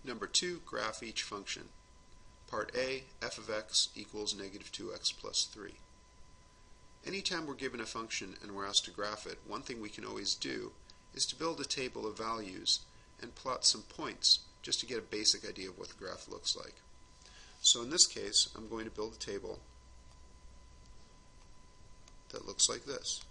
Number 2, graph each function. Part A, f of x equals negative 2x plus 3. Anytime we're given a function and we're asked to graph it, one thing we can always do is to build a table of values and plot some points just to get a basic idea of what the graph looks like. So in this case, I'm going to build a table that looks like this.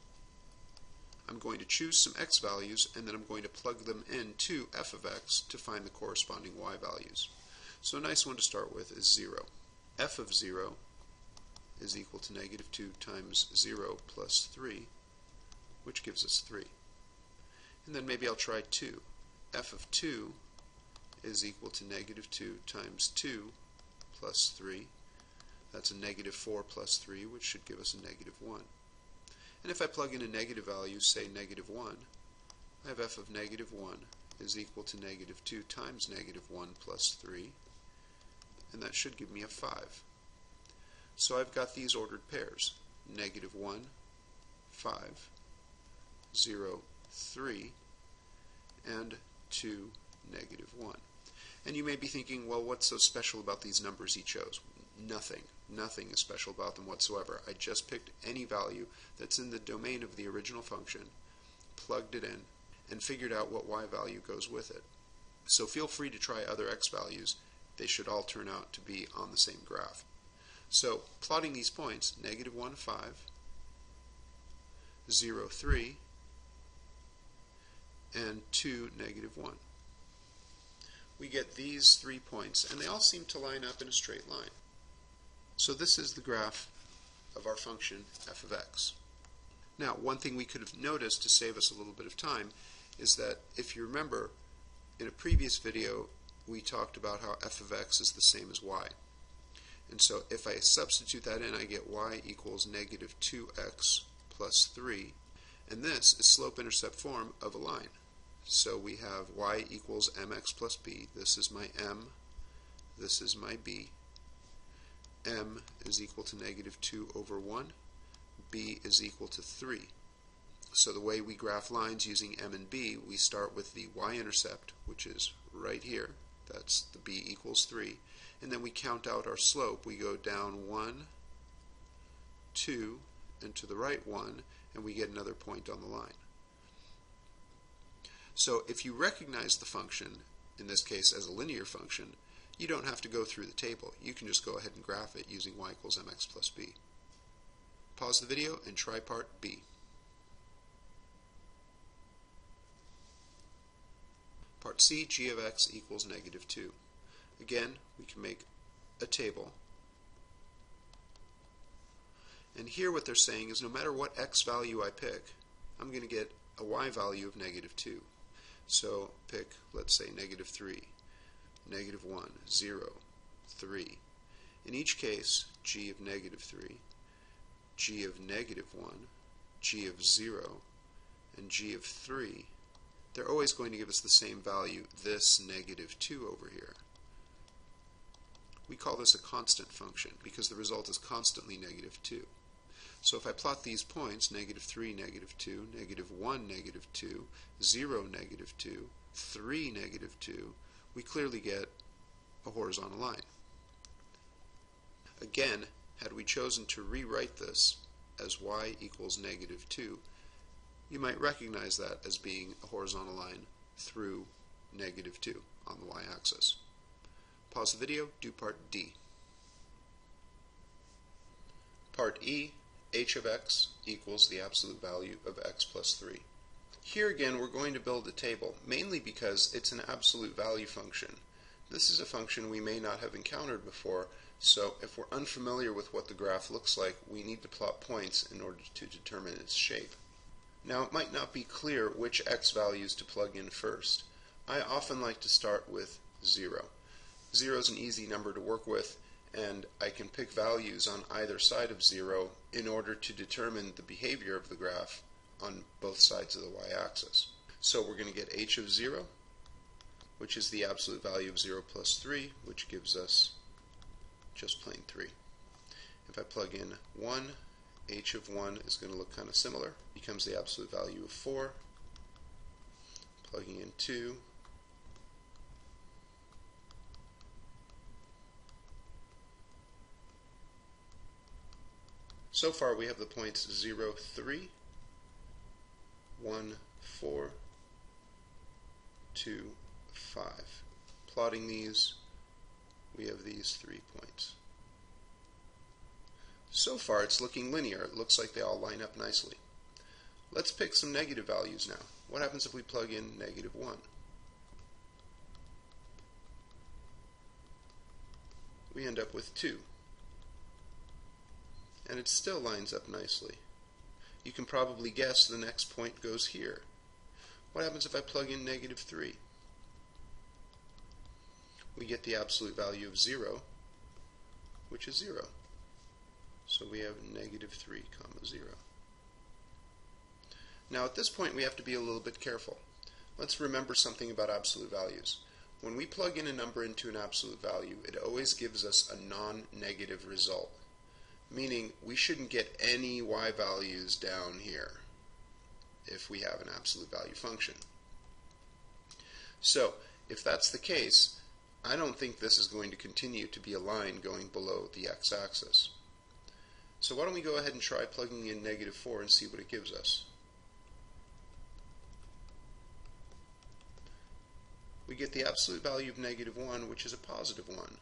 I'm going to choose some x values and then I'm going to plug them into f of x to find the corresponding y values. So a nice one to start with is 0. f of 0 is equal to negative 2 times 0 plus 3, which gives us 3. And then maybe I'll try 2. f of 2 is equal to negative 2 times 2 plus 3. That's a negative 4 plus 3, which should give us a negative 1. And if I plug in a negative value, say negative 1, I have f of negative 1 is equal to negative 2 times negative 1 plus 3, and that should give me a 5. So I've got these ordered pairs, negative 1, 5, 0, 3, and 2, negative 1. And you may be thinking, well, what's so special about these numbers he chose? Nothing. Nothing is special about them whatsoever. I just picked any value that's in the domain of the original function, plugged it in, and figured out what y value goes with it. So feel free to try other x values. They should all turn out to be on the same graph. So plotting these points, negative 1, 5, 0, 3, and 2, negative 1. We get these 3 points, and they all seem to line up in a straight line. So this is the graph of our function f of x. Now, one thing we could have noticed to save us a little bit of time is that, if you remember, in a previous video we talked about how f of x is the same as y. And so if I substitute that in, I get y equals negative 2x plus 3, and this is slope-intercept form of a line. So we have y equals mx plus b. This is my m, this is my b. M is equal to negative 2 over 1. B is equal to 3. So the way we graph lines using m and b, we start with the y-intercept, which is right here. That's the b equals 3. And then we count out our slope. We go down 1, 2, and to the right 1, and we get another point on the line. So if you recognize the function, in this case as a linear function, you don't have to go through the table. You can just go ahead and graph it using y equals mx plus b. Pause the video and try part B. Part C, g of x equals negative 2. Again, we can make a table. And here what they're saying is no matter what x value I pick, I'm going to get a y value of negative 2. So pick, let's say, negative 3. Negative 1, 0, 3. In each case, g of negative 3, g of negative 1, g of 0, and g of 3, they're always going to give us the same value, this negative 2 over here. We call this a constant function because the result is constantly negative 2. So if I plot these points, negative 3, negative 2, negative 1, negative 2, 0, negative 2, 3, negative 2, we clearly get a horizontal line. Again, had we chosen to rewrite this as y equals negative 2, you might recognize that as being a horizontal line through negative 2 on the y-axis. Pause the video, do part D. Part E, h of x equals the absolute value of x plus 3. Here again we're going to build a table, mainly because it's an absolute value function. This is a function we may not have encountered before, so if we're unfamiliar with what the graph looks like, we need to plot points in order to determine its shape. Now it might not be clear which x values to plug in first. I often like to start with 0. 0 is an easy number to work with, and I can pick values on either side of 0 in order to determine the behavior of the graph on both sides of the y-axis. So we're going to get h of 0, which is the absolute value of 0 plus 3, which gives us just plain 3. If I plug in 1, h of 1 is going to look kind of similar. Becomes the absolute value of 4. Plugging in 2, So far we have the points 0, 3, 1, 4, 2, 5. Plotting these, we have these 3 points. So far it's looking linear. It looks like they all line up nicely. Let's pick some negative values now. What happens if we plug in negative 1? We end up with 2. And it still lines up nicely. You can probably guess the next point goes here. What happens if I plug in negative 3? We get the absolute value of 0, which is 0. So we have negative 3, 0. Now at this point we have to be a little bit careful. Let's remember something about absolute values. When we plug in a number into an absolute value, it always gives us a non-negative result. Meaning we shouldn't get any y values down here if we have an absolute value function. So if that's the case, I don't think this is going to continue to be a line going below the x-axis. So why don't we go ahead and try plugging in negative 4 and see what it gives us. We get the absolute value of negative 1, which is a positive 1.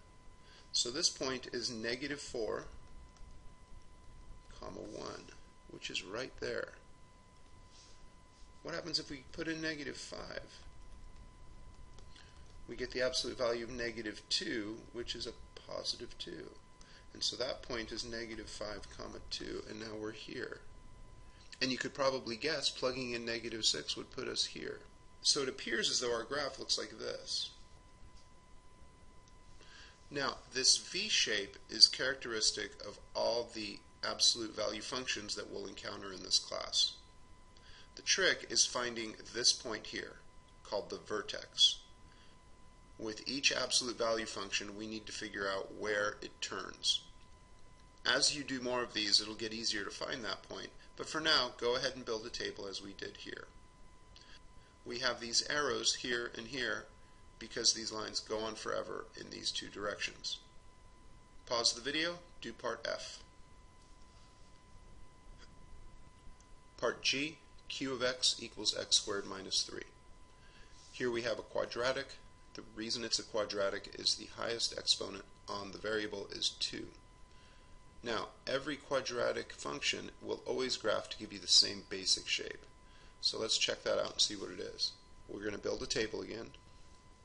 So this point is negative 4, 1, which is right there. What happens if we put in negative 5? We get the absolute value of negative 2, which is a positive 2. And so that point is negative 5, 2, and now we're here. And you could probably guess plugging in negative 6 would put us here. So it appears as though our graph looks like this. Now, this V shape is characteristic of all the absolute value functions that we'll encounter in this class. The trick is finding this point here, called the vertex. With each absolute value function, we need to figure out where it turns. As you do more of these, it'll get easier to find that point, but for now, go ahead and build a table as we did here. We have these arrows here and here because these lines go on forever in these two directions. Pause the video, do part F. Part G, q of x equals x squared minus 3. Here we have a quadratic. The reason it's a quadratic is the highest exponent on the variable is 2. Now, every quadratic function will always graph to give you the same basic shape. So let's check that out and see what it is. We're going to build a table again.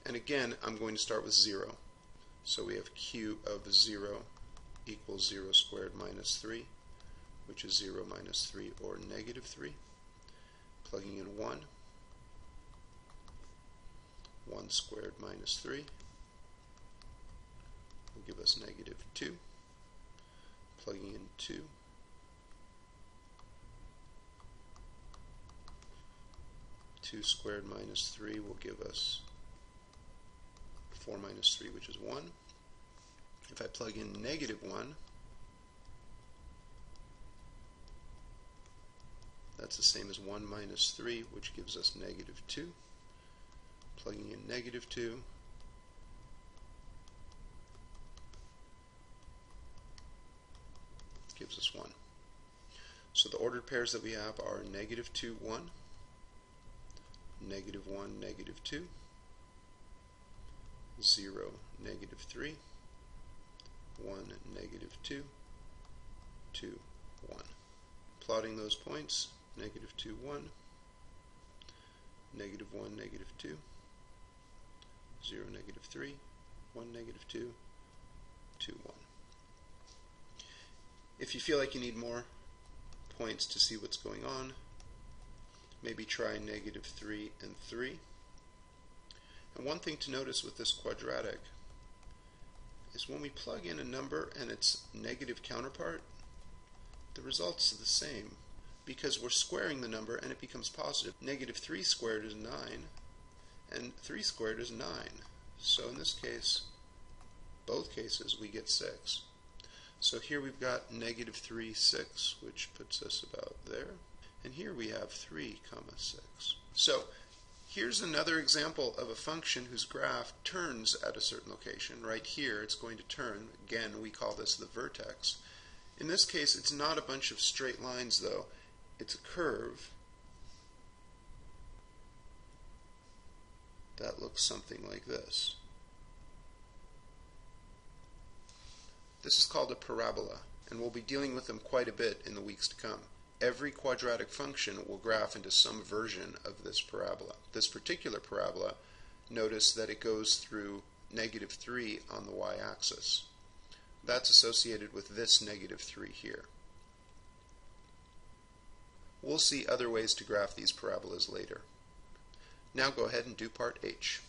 And again, I'm going to start with 0. So we have q of 0 equals 0 squared minus 3, which is 0 minus 3, or negative 3. Plugging in 1. 1 squared minus 3 will give us negative 2. Plugging in 2. 2 squared minus 3 will give us 4 minus 3, which is 1. If I plug in negative 1, that's the same as 1 minus 3, which gives us negative 2. Plugging in negative 2, gives us 1. So the ordered pairs that we have are negative 2, 1, negative 1, negative 2, 0, negative 3, 1, negative 2, 2, 1. Plotting those points, negative 2, 1, negative 1, negative 2, 0, negative 3, 1, negative 2, 2, 1. If you feel like you need more points to see what's going on, maybe try negative 3 and 3. And one thing to notice with this quadratic is when we plug in a number and its negative counterpart, the results are the same because we're squaring the number and it becomes positive. Negative 3 squared is 9 and 3 squared is 9. So in this case, both cases, we get 6. So here we've got negative 3, 6, which puts us about there. And here we have 3, 6. So here's another example of a function whose graph turns at a certain location. Right here it's going to turn. Again, we call this the vertex. In this case, it's not a bunch of straight lines, though. It's a curve that looks something like this. This is called a parabola, and we'll be dealing with them quite a bit in the weeks to come. Every quadratic function will graph into some version of this parabola. This particular parabola, notice that it goes through -3 on the y-axis. That's associated with this -3 here. We'll see other ways to graph these parabolas later. Now go ahead and do part H.